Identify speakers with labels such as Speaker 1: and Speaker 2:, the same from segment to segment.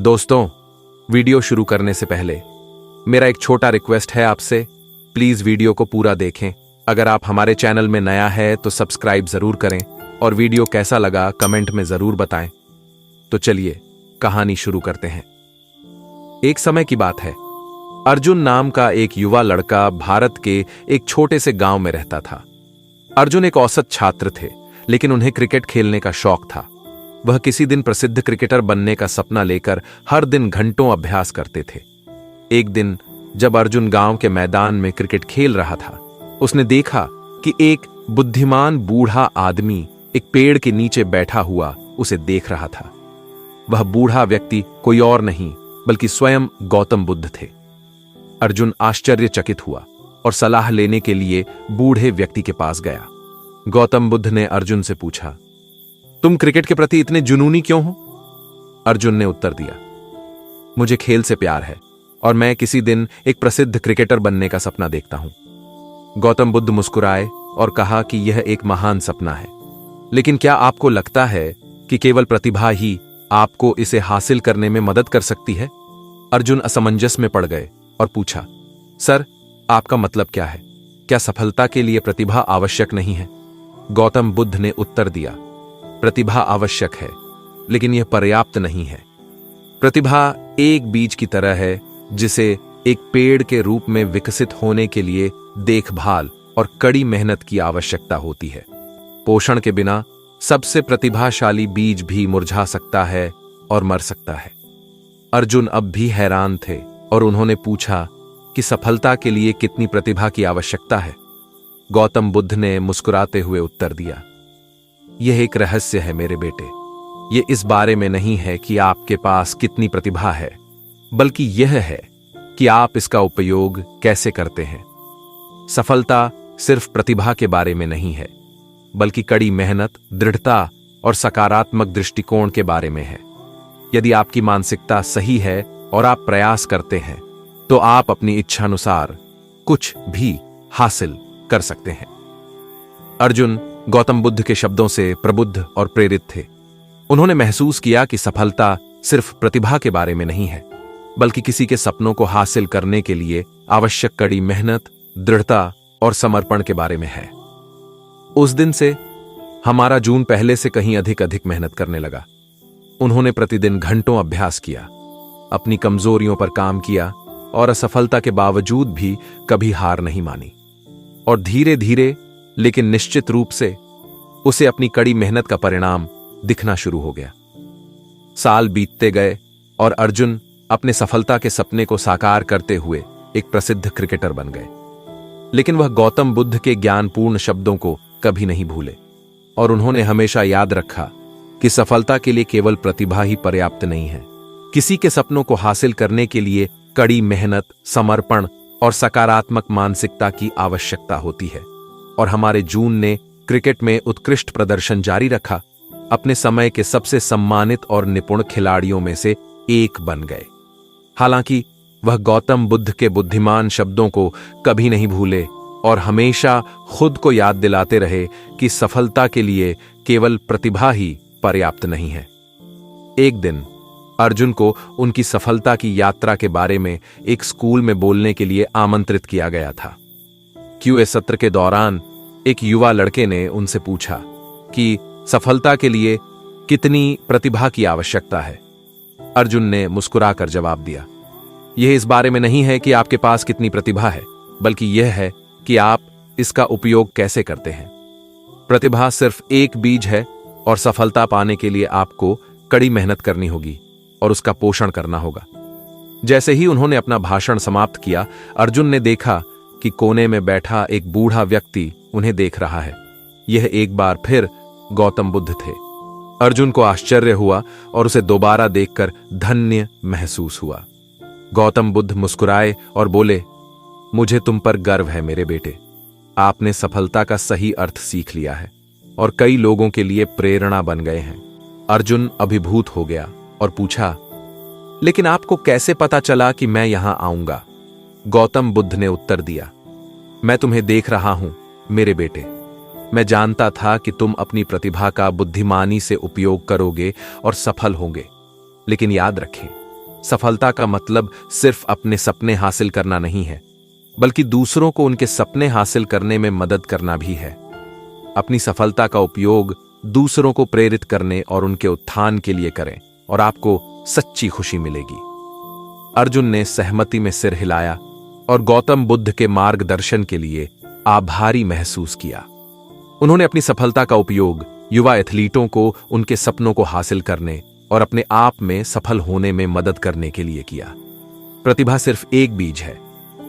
Speaker 1: दोस्तों, वीडियो शुरू करने से पहले मेरा एक छोटा रिक्वेस्ट है आपसे, प्लीज वीडियो को पूरा देखें। अगर आप हमारे चैनल में नया है तो सब्सक्राइब जरूर करें और वीडियो कैसा लगा कमेंट में जरूर बताएं। तो चलिए कहानी शुरू करते हैं। एक समय की बात है, अर्जुन नाम का एक युवा लड़का भारत के एक छोटे से गांव में रहता था। अर्जुन एक औसत छात्र थे, लेकिन उन्हें क्रिकेट खेलने का शौक था। वह किसी दिन प्रसिद्ध क्रिकेटर बनने का सपना लेकर हर दिन घंटों अभ्यास करते थे। एक दिन जब अर्जुन गांव के मैदान में क्रिकेट खेल रहा था, उसने देखा कि एक बुद्धिमान बूढ़ा आदमी एक पेड़ के नीचे बैठा हुआ उसे देख रहा था। वह बूढ़ा व्यक्ति कोई और नहीं बल्कि स्वयं गौतम बुद्ध थे। अर्जुन आश्चर्यचकित हुआ और सलाह लेने के लिए बूढ़े व्यक्ति के पास गया। गौतम बुद्ध ने अर्जुन से पूछा, तुम क्रिकेट के प्रति इतने जुनूनी क्यों हो? अर्जुन ने उत्तर दिया, मुझे खेल से प्यार है और मैं किसी दिन एक प्रसिद्ध क्रिकेटर बनने का सपना देखता हूं। गौतम बुद्ध मुस्कुराए और कहा कि यह एक महान सपना है, लेकिन क्या आपको लगता है कि केवल प्रतिभा ही आपको इसे हासिल करने में मदद कर सकती है? अर्जुन असमंजस में पड़ गए और पूछा, सर, आपका मतलब क्या है? क्या सफलता के लिए प्रतिभा आवश्यक नहीं है? गौतम बुद्ध ने उत्तर दिया, प्रतिभा आवश्यक है, लेकिन यह पर्याप्त नहीं है। प्रतिभा एक बीज की तरह है जिसे एक पेड़ के रूप में विकसित होने के लिए देखभाल और कड़ी मेहनत की आवश्यकता होती है। पोषण के बिना सबसे प्रतिभाशाली बीज भी मुरझा सकता है और मर सकता है। अर्जुन अब भी हैरान थे और उन्होंने पूछा कि सफलता के लिए कितनी प्रतिभा की आवश्यकता है? गौतम बुद्ध ने मुस्कुराते हुए उत्तर दिया, यह एक रहस्य है मेरे बेटे। यह इस बारे में नहीं है कि आपके पास कितनी प्रतिभा है, बल्कि यह है कि आप इसका उपयोग कैसे करते हैं। सफलता सिर्फ प्रतिभा के बारे में नहीं है, बल्कि कड़ी मेहनत, दृढ़ता और सकारात्मक दृष्टिकोण के बारे में है। यदि आपकी मानसिकता सही है और आप प्रयास करते हैं, तो आप अपनी इच्छानुसार कुछ भी हासिल कर सकते हैं। अर्जुन गौतम बुद्ध के शब्दों से प्रबुद्ध और प्रेरित थे। उन्होंने महसूस किया कि सफलता सिर्फ प्रतिभा के बारे में नहीं है, बल्कि किसी के सपनों को हासिल करने के लिए आवश्यक कड़ी मेहनत, दृढ़ता और समर्पण के बारे में है। उस दिन से हमारा जून पहले से कहीं अधिक मेहनत करने लगा। उन्होंने प्रतिदिन घंटों अभ्यास किया, अपनी कमजोरियों पर काम किया और असफलता के बावजूद भी कभी हार नहीं मानी। और धीरे धीरे लेकिन निश्चित रूप से उसे अपनी कड़ी मेहनत का परिणाम दिखना शुरू हो गया। साल बीतते गए और अर्जुन अपने सफलता के सपने को साकार करते हुए एक प्रसिद्ध क्रिकेटर बन गए। लेकिन वह गौतम बुद्ध के ज्ञानपूर्ण शब्दों को कभी नहीं भूले और उन्होंने हमेशा याद रखा कि सफलता के लिए केवल प्रतिभा ही पर्याप्त नहीं है। किसी के सपनों को हासिल करने के लिए कड़ी मेहनत, समर्पण और सकारात्मक मानसिकता की आवश्यकता होती है। और हमारे जून ने क्रिकेट में उत्कृष्ट प्रदर्शन जारी रखा, अपने समय के सबसे सम्मानित और निपुण खिलाड़ियों में से एक बन गए। हालांकि वह गौतम बुद्ध के बुद्धिमान शब्दों को कभी नहीं भूले और हमेशा खुद को याद दिलाते रहे कि सफलता के लिए केवल प्रतिभा ही पर्याप्त नहीं है। एक दिन अर्जुन को उनकी सफलता की यात्रा के बारे में एक स्कूल में बोलने के लिए आमंत्रित किया गया था। क्यूए सत्र के दौरान एक युवा लड़के ने उनसे पूछा कि सफलता के लिए कितनी प्रतिभा की आवश्यकता है। अर्जुन ने मुस्कुराकर जवाब दिया, यह इस बारे में नहीं है कि आपके पास कितनी प्रतिभा है, बल्कि यह है कि आप इसका उपयोग कैसे करते हैं। प्रतिभा सिर्फ एक बीज है और सफलता पाने के लिए आपको कड़ी मेहनत करनी होगी और उसका पोषण करना होगा। जैसे ही उन्होंने अपना भाषण समाप्त किया, अर्जुन ने देखा कि कोने में बैठा एक बूढ़ा व्यक्ति उन्हें देख रहा है। यह एक बार फिर गौतम बुद्ध थे। अर्जुन को आश्चर्य हुआ और उसे दोबारा देखकर धन्य महसूस हुआ। गौतम बुद्ध मुस्कुराए और बोले, मुझे तुम पर गर्व है मेरे बेटे। आपने सफलता का सही अर्थ सीख लिया है और कई लोगों के लिए प्रेरणा बन गए हैं। अर्जुन अभिभूत हो गया और पूछा, लेकिन आपको कैसे पता चला कि मैं यहां आऊंगा? गौतम बुद्ध ने उत्तर दिया, मैं तुम्हें देख रहा हूं मेरे बेटे। मैं जानता था कि तुम अपनी प्रतिभा का बुद्धिमानी से उपयोग करोगे और सफल होंगे। लेकिन याद रखें, सफलता का मतलब सिर्फ अपने सपने हासिल करना नहीं है, बल्कि दूसरों को उनके सपने हासिल करने में मदद करना भी है। अपनी सफलता का उपयोग दूसरों को प्रेरित करने और उनके उत्थान के लिए करें और आपको सच्ची खुशी मिलेगी। अर्जुन ने सहमति में सिर हिलाया और गौतम बुद्ध के मार्गदर्शन के लिए आभारी महसूस किया। उन्होंने अपनी सफलता का उपयोग युवा एथलीटों को उनके सपनों को हासिल करने और अपने आप में सफल होने में मदद करने के लिए किया। प्रतिभा सिर्फ एक बीज है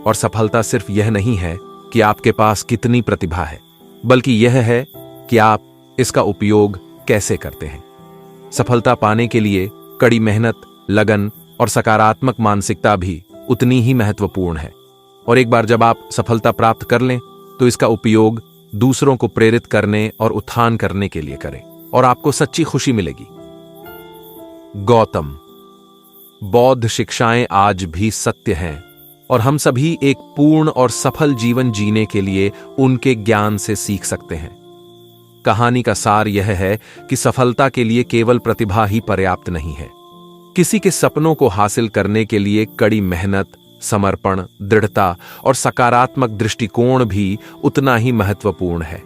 Speaker 1: और सफलता सिर्फ यह नहीं है कि आपके पास कितनी प्रतिभा है, बल्कि यह है कि आप इसका उपयोग कैसे करते हैं। सफलता पाने के लिए कड़ी मेहनत, लगन और सकारात्मक मानसिकता भी उतनी ही महत्वपूर्ण है। और एक बार जब आप सफलता प्राप्त कर लें तो इसका उपयोग दूसरों को प्रेरित करने और उत्थान करने के लिए करें और आपको सच्ची खुशी मिलेगी। गौतम बौद्ध शिक्षाएं आज भी सत्य हैं और हम सभी एक पूर्ण और सफल जीवन जीने के लिए उनके ज्ञान से सीख सकते हैं। कहानी का सार यह है कि सफलता के लिए केवल प्रतिभा ही पर्याप्त नहीं है। किसी के सपनों को हासिल करने के लिए कड़ी मेहनत, समर्पण, दृढ़ता और सकारात्मक दृष्टिकोण भी उतना ही महत्वपूर्ण है।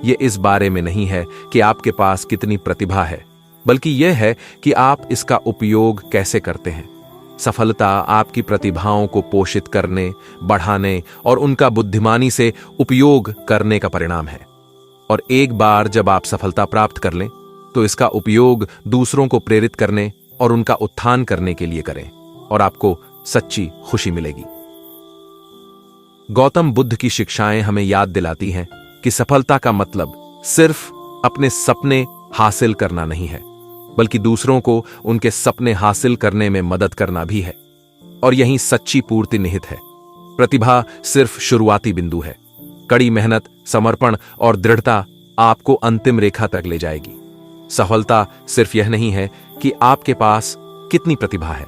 Speaker 1: यह इस बारे में नहीं है कि आपके पास कितनी प्रतिभा है, बल्कि यह है कि आप इसका उपयोग कैसे करते हैं। सफलता आपकी प्रतिभाओं को पोषित करने, बढ़ाने और उनका बुद्धिमानी से उपयोग करने का परिणाम है। और एक बार जब आप सफलता प्राप्त कर लें तो इसका उपयोग दूसरों को प्रेरित करने और उनका उत्थान करने के लिए करें और आपको सच्ची खुशी मिलेगी। गौतम बुद्ध की शिक्षाएं हमें याद दिलाती हैं कि सफलता का मतलब सिर्फ अपने सपने हासिल करना नहीं है, बल्कि दूसरों को उनके सपने हासिल करने में मदद करना भी है। और यहीं सच्ची पूर्ति निहित है। प्रतिभा सिर्फ शुरुआती बिंदु है। कड़ी मेहनत, समर्पण और दृढ़ता आपको अंतिम रेखा तक ले जाएगी। सफलता सिर्फ यह नहीं है कि आपके पास कितनी प्रतिभा है,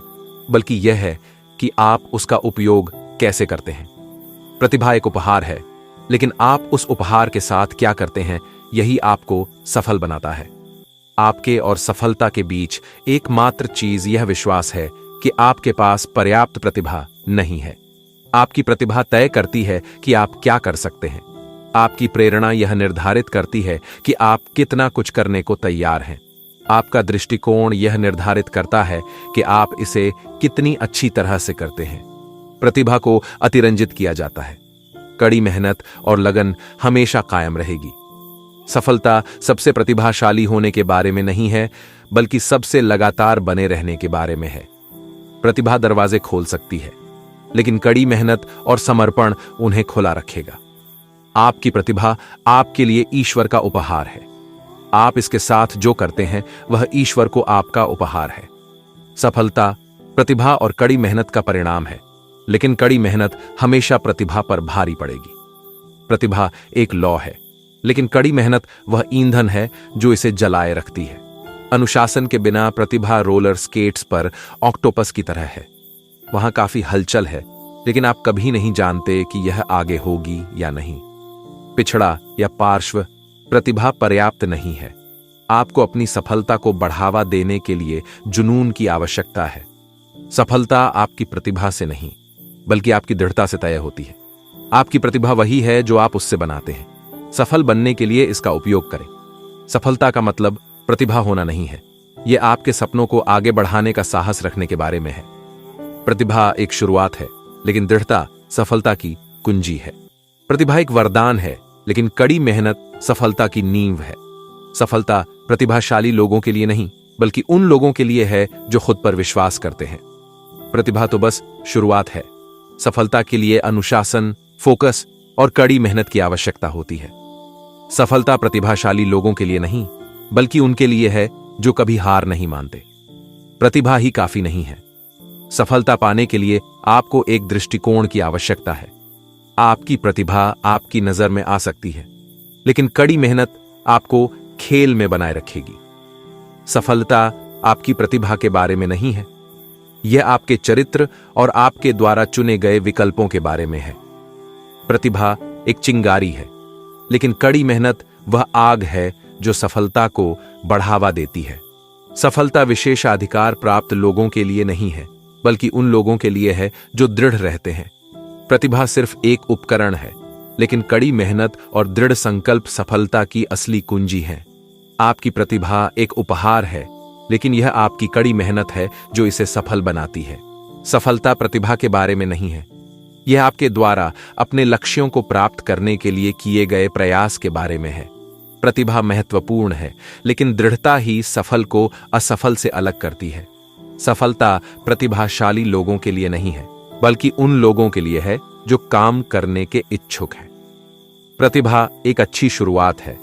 Speaker 1: बल्कि यह है कि आप उसका उपयोग कैसे करते हैं। प्रतिभा एक उपहार है, लेकिन आप उस उपहार के साथ क्या करते हैं, यही आपको सफल बनाता है। आपके और सफलता के बीच एकमात्र चीज यह विश्वास है कि आपके पास पर्याप्त प्रतिभा नहीं है। आपकी प्रतिभा तय करती है कि आप क्या कर सकते हैं। आपकी प्रेरणा यह निर्धारित करती है कि आप कितना कुछ करने को तैयार हैं। आपका दृष्टिकोण यह निर्धारित करता है कि आप इसे कितनी अच्छी तरह से करते हैं। प्रतिभा को अतिरंजित किया जाता है। कड़ी मेहनत और लगन हमेशा कायम रहेगी। सफलता सबसे प्रतिभाशाली होने के बारे में नहीं है, बल्कि सबसे लगातार बने रहने के बारे में है। प्रतिभा दरवाजे खोल सकती है, लेकिन कड़ी मेहनत और समर्पण उन्हें खुला रखेगा। आपकी प्रतिभा आपके लिए ईश्वर का उपहार है। आप इसके साथ जो करते हैं वह ईश्वर को आपका उपहार है। सफलता प्रतिभा और कड़ी मेहनत का परिणाम है, लेकिन कड़ी मेहनत हमेशा प्रतिभा पर भारी पड़ेगी। प्रतिभा एक लौ है, लेकिन कड़ी मेहनत वह ईंधन है जो इसे जलाए रखती है। अनुशासन के बिना प्रतिभा रोलर स्केट्स पर ऑक्टोपस की तरह है। वहां काफी हलचल है, लेकिन आप कभी नहीं जानते कि यह आगे होगी या नहीं। पिछड़ा या पार्श्व प्रतिभा पर्याप्त नहीं है। आपको अपनी सफलता को बढ़ावा देने के लिए जुनून की आवश्यकता है। सफलता आपकी प्रतिभा से नहीं, बल्कि आपकी दृढ़ता से तय होती है। आपकी प्रतिभा वही है जो आप उससे बनाते हैं। सफल बनने के लिए इसका उपयोग करें। सफलता का मतलब प्रतिभा होना नहीं है, यह आपके सपनों को आगे बढ़ाने का साहस रखने के बारे में है। प्रतिभा एक शुरुआत है, लेकिन दृढ़ता सफलता की कुंजी है। प्रतिभा एक वरदान है, लेकिन कड़ी मेहनत सफलता की नींव है। सफलता प्रतिभाशाली लोगों के लिए नहीं, बल्कि उन लोगों के लिए है जो खुद पर विश्वास करते हैं। प्रतिभा तो बस शुरुआत है। सफलता के लिए अनुशासन, फोकस और कड़ी मेहनत की आवश्यकता होती है। सफलता प्रतिभाशाली लोगों के लिए नहीं, बल्कि उनके लिए है जो कभी हार नहीं मानते। प्रतिभा ही काफी नहीं है। सफलता पाने के लिए आपको एक दृष्टिकोण की आवश्यकता है। आपकी प्रतिभा आपकी नजर में आ सकती है, लेकिन कड़ी मेहनत आपको खेल में बनाए रखेगी। सफलता आपकी प्रतिभा के बारे में नहीं है, यह आपके चरित्र और आपके द्वारा चुने गए विकल्पों के बारे में है। प्रतिभा एक चिंगारी है, लेकिन कड़ी मेहनत वह आग है जो सफलता को बढ़ावा देती है। सफलता विशेषाधिकार प्राप्त लोगों के लिए नहीं है, बल्कि उन लोगों के लिए है जो दृढ़ रहते हैं। प्रतिभा सिर्फ एक उपकरण है, लेकिन कड़ी मेहनत और दृढ़ संकल्प सफलता की असली कुंजी है। आपकी प्रतिभा एक उपहार है, लेकिन यह आपकी कड़ी मेहनत है जो इसे सफल बनाती है। सफलता प्रतिभा के बारे में नहीं है, यह आपके द्वारा अपने लक्ष्यों को प्राप्त करने के लिए किए गए प्रयास के बारे में है। प्रतिभा महत्वपूर्ण है, लेकिन दृढ़ता ही सफल को असफल से अलग करती है। सफलता प्रतिभाशाली लोगों के लिए नहीं है, बल्कि उन लोगों के लिए है जो काम करने के इच्छुक हैं। प्रतिभा एक अच्छी शुरुआत है,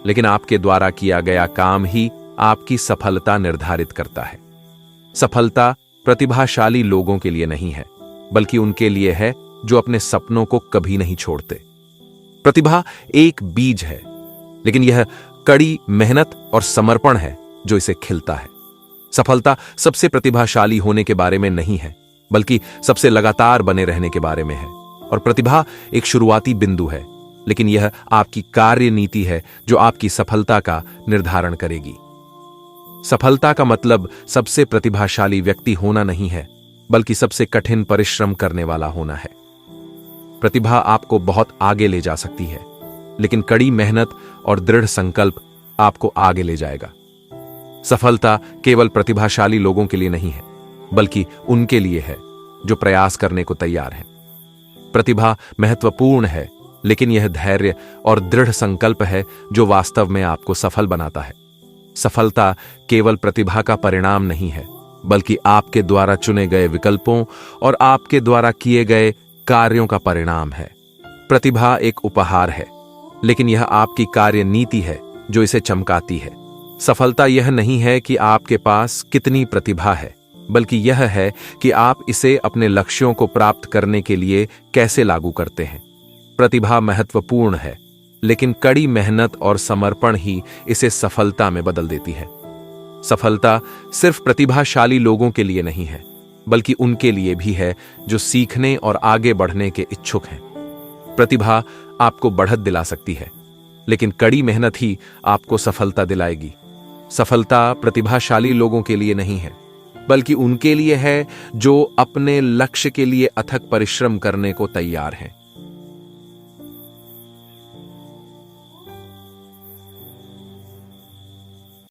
Speaker 1: लेकिन आपके द्वारा किया गया काम ही आपकी सफलता निर्धारित करता है। सफलता प्रतिभाशाली लोगों के लिए नहीं है, बल्कि उनके लिए है जो अपने सपनों को कभी नहीं छोड़ते। प्रतिभा एक बीज है, लेकिन यह कड़ी मेहनत और समर्पण है जो इसे खिलता है। सफलता सबसे प्रतिभाशाली होने के बारे में नहीं है, बल्कि सबसे लगातार बने रहने के बारे में है। और प्रतिभा एक शुरुआती बिंदु है, लेकिन यह आपकी कार्य नीति है जो आपकी सफलता का निर्धारण करेगी। सफलता का मतलब सबसे प्रतिभाशाली व्यक्ति होना नहीं है, बल्कि सबसे कठिन परिश्रम करने वाला होना है। प्रतिभा आपको बहुत आगे ले जा सकती है, लेकिन कड़ी मेहनत और दृढ़ संकल्प आपको आगे ले जाएगा। सफलता केवल प्रतिभाशाली लोगों के लिए नहीं है, बल्कि उनके लिए है जो प्रयास करने को तैयार हैं। प्रतिभा महत्वपूर्ण है, लेकिन यह धैर्य और दृढ़ संकल्प है जो वास्तव में आपको सफल बनाता है। सफलता केवल प्रतिभा का परिणाम नहीं है, बल्कि आपके द्वारा चुने गए विकल्पों और आपके द्वारा किए गए कार्यों का परिणाम है। प्रतिभा एक उपहार है, लेकिन यह आपकी कार्य नीति है जो इसे चमकाती है। सफलता यह नहीं है कि आपके पास कितनी प्रतिभा है, बल्कि यह है कि आप इसे अपने लक्ष्यों को प्राप्त करने के लिए कैसे लागू करते हैं। प्रतिभा महत्वपूर्ण है, लेकिन कड़ी मेहनत और समर्पण ही इसे सफलता में बदल देती है। सफलता सिर्फ प्रतिभाशाली लोगों के लिए नहीं है, बल्कि उनके लिए भी है जो सीखने और आगे बढ़ने के इच्छुक हैं। प्रतिभा आपको बढ़त दिला सकती है, लेकिन कड़ी मेहनत ही आपको सफलता दिलाएगी। सफलता प्रतिभाशाली लोगों के लिए नहीं है, बल्कि उनके लिए है जो अपने लक्ष्य के लिए अथक परिश्रम करने को तैयार हैं।